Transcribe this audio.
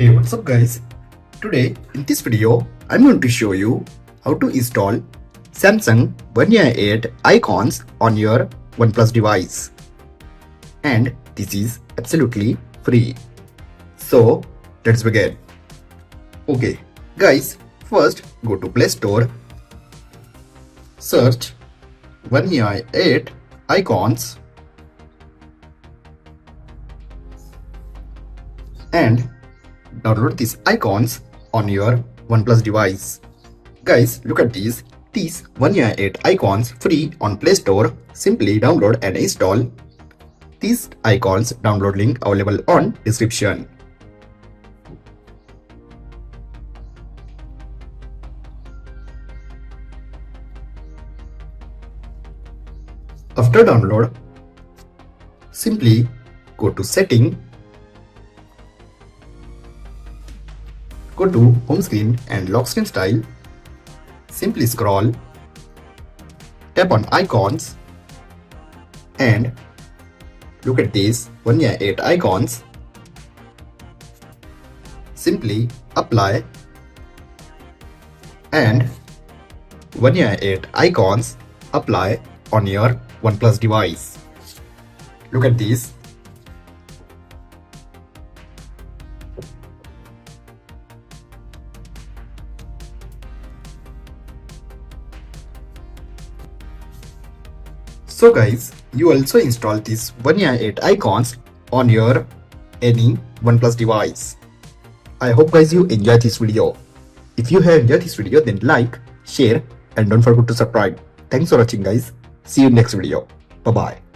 Hey, what's up guys? Today in this video I'm going to show you how to install Samsung One UI 8 icons on your OnePlus device, and this is absolutely free. So let's begin. Okay guys, first go to Play Store, search One UI 8 icons and download these icons on your OnePlus device. Guys, look at these One UI 8 icons free on Play Store. Simply download and install these icons. Download link available on description. After download, simply go to setting, go to home screen and lock screen style. Simply scroll, tap on icons and look at these One UI 8 icons. Simply apply and One UI 8 icons apply on your OnePlus device. Look at these. So guys, you also install these One UI 8 icons on your any OnePlus device. I hope guys you enjoyed this video. If you have enjoyed this video, then like, share and don't forget to subscribe. Thanks for watching guys. See you next video. Bye bye.